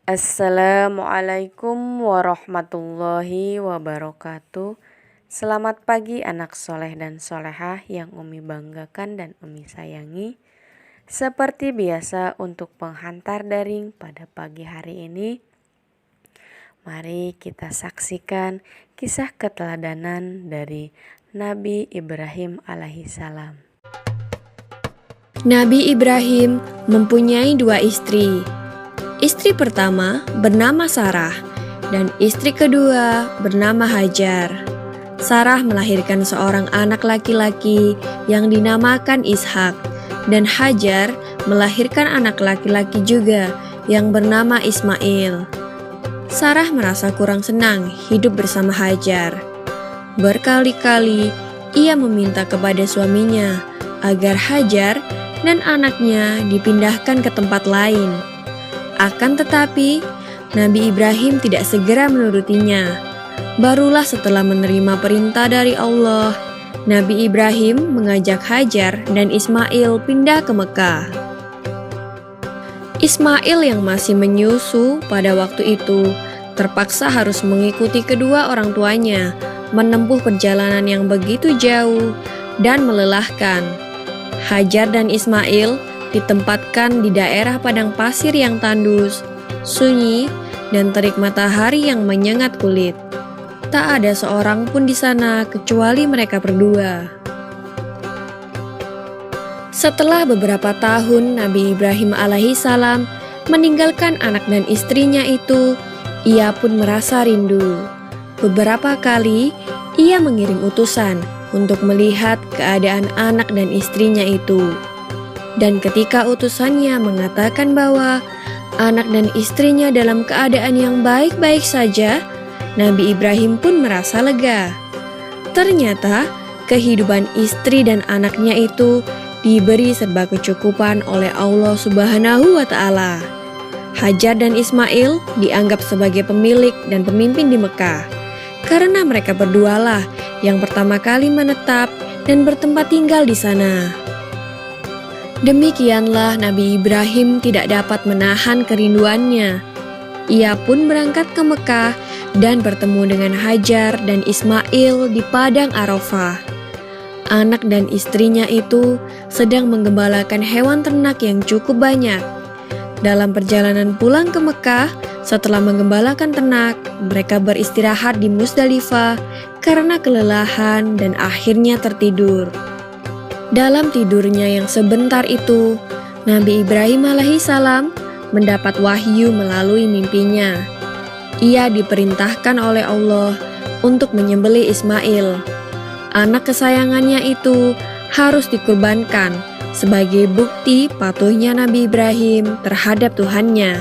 Assalamualaikum warahmatullahi wabarakatuh. Selamat pagi anak soleh dan solehah yang Umi banggakan dan Umi sayangi. Seperti biasa untuk penghantar daring pada pagi hari ini, mari kita saksikan kisah keteladanan dari Nabi Ibrahim alaihissalam. Nabi Ibrahim mempunyai dua istri. Istri pertama bernama Sarah dan istri kedua bernama Hajar. Sarah melahirkan seorang anak laki-laki yang dinamakan Ishak, dan Hajar melahirkan anak laki-laki juga yang bernama Ismail. Sarah merasa kurang senang hidup bersama Hajar. Berkali-kali ia meminta kepada suaminya agar Hajar dan anaknya dipindahkan ke tempat lain. Akan tetapi, Nabi Ibrahim tidak segera menurutinya. Barulah setelah menerima perintah dari Allah, Nabi Ibrahim mengajak Hajar dan Ismail pindah ke Mekah. Ismail yang masih menyusu pada waktu itu terpaksa harus mengikuti kedua orang tuanya menempuh perjalanan yang begitu jauh dan melelahkan. Hajar dan Ismail ditempatkan di daerah padang pasir yang tandus, sunyi, dan terik matahari yang menyengat kulit. Tak ada seorang pun di sana kecuali mereka berdua. Setelah beberapa tahun Nabi Ibrahim alaihissalam meninggalkan anak dan istrinya itu, ia pun merasa rindu. Beberapa kali ia mengirim utusan untuk melihat keadaan anak dan istrinya itu. Dan ketika utusannya mengatakan bahwa anak dan istrinya dalam keadaan yang baik-baik saja, Nabi Ibrahim pun merasa lega. Ternyata kehidupan istri dan anaknya itu diberi serba kecukupan oleh Allah Subhanahu wa Ta'ala. Hajar dan Ismail dianggap sebagai pemilik dan pemimpin di Mekah, karena mereka berdualah yang pertama kali menetap dan bertempat tinggal di sana. Demikianlah Nabi Ibrahim tidak dapat menahan kerinduannya. Ia pun berangkat ke Mekah dan bertemu dengan Hajar dan Ismail di padang Arafah. Anak dan istrinya itu sedang menggembalakan hewan ternak yang cukup banyak. Dalam perjalanan pulang ke Mekah, setelah menggembalakan ternak, mereka beristirahat di Musdalifah karena kelelahan dan akhirnya tertidur. Dalam tidurnya yang sebentar itu, Nabi Ibrahim alaihissalam mendapat wahyu melalui mimpinya. Ia diperintahkan oleh Allah untuk menyembelih Ismail. Anak kesayangannya itu harus dikurbankan sebagai bukti patuhnya Nabi Ibrahim terhadap Tuhannya.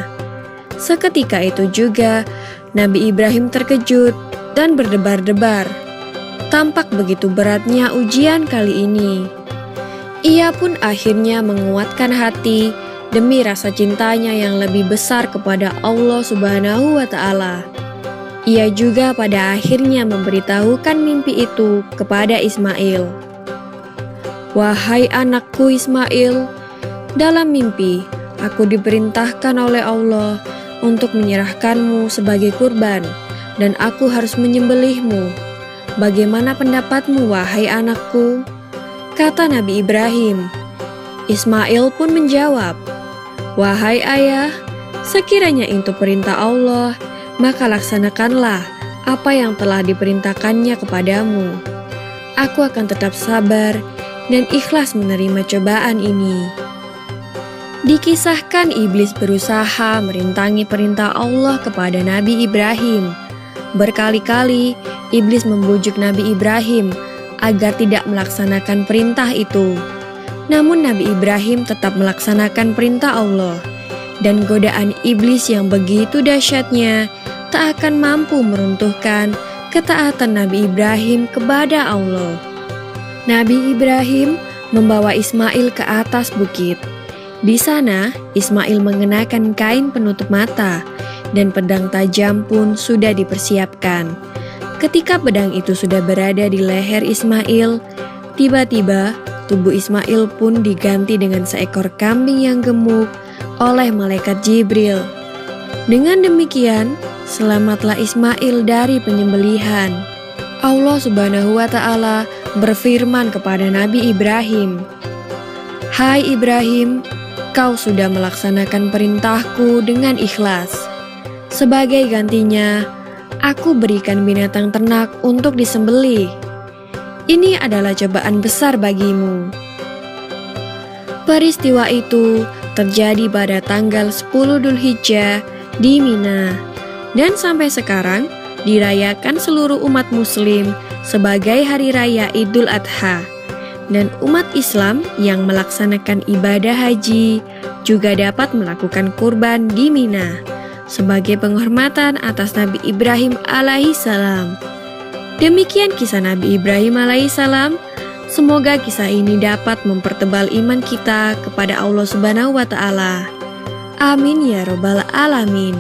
Seketika itu juga, Nabi Ibrahim terkejut dan berdebar-debar. Tampak begitu beratnya ujian kali ini. Ia pun akhirnya menguatkan hati demi rasa cintanya yang lebih besar kepada Allah Subhanahu wa Ta'ala. Ia juga pada akhirnya memberitahukan mimpi itu kepada Ismail. "Wahai anakku Ismail, dalam mimpi aku diperintahkan oleh Allah untuk menyerahkanmu sebagai kurban, dan aku harus menyembelihmu. Bagaimana pendapatmu, wahai anakku?" Kata Nabi Ibrahim. Ismail pun menjawab, "Wahai ayah, sekiranya itu perintah Allah, maka laksanakanlah apa yang telah diperintahkannya kepadamu. Aku akan tetap sabar dan ikhlas menerima cobaan ini." Dikisahkan iblis berusaha merintangi perintah Allah kepada Nabi Ibrahim. Berkali-kali iblis membujuk Nabi Ibrahim agar tidak melaksanakan perintah itu. Namun Nabi Ibrahim tetap melaksanakan perintah Allah, dan godaan iblis yang begitu dahsyatnya tak akan mampu meruntuhkan ketaatan Nabi Ibrahim kepada Allah. Nabi Ibrahim membawa Ismail ke atas bukit. Di sana, Ismail mengenakan kain penutup mata, dan pedang tajam pun sudah dipersiapkan. Ketika pedang itu sudah berada di leher Ismail, tiba-tiba tubuh Ismail pun diganti dengan seekor kambing yang gemuk oleh malaikat Jibril. Dengan demikian, selamatlah Ismail dari penyembelihan. Allah Subhanahu wa Ta'ala berfirman kepada Nabi Ibrahim, "Hai Ibrahim, kau sudah melaksanakan perintahku dengan ikhlas. Sebagai gantinya, aku berikan binatang ternak untuk disembelih. Ini adalah cobaan besar bagimu." Peristiwa itu terjadi pada tanggal 10 Dzulhijjah di Mina, dan sampai sekarang dirayakan seluruh umat muslim sebagai hari raya Idul Adha. Dan umat Islam yang melaksanakan ibadah haji juga dapat melakukan kurban di Mina sebagai penghormatan atas Nabi Ibrahim alaihissalam. Demikian kisah Nabi Ibrahim alaihissalam. Semoga kisah ini dapat mempertebal iman kita kepada Allah Subhanahu wa Ta'ala. Amin ya Rabbal 'Alamin.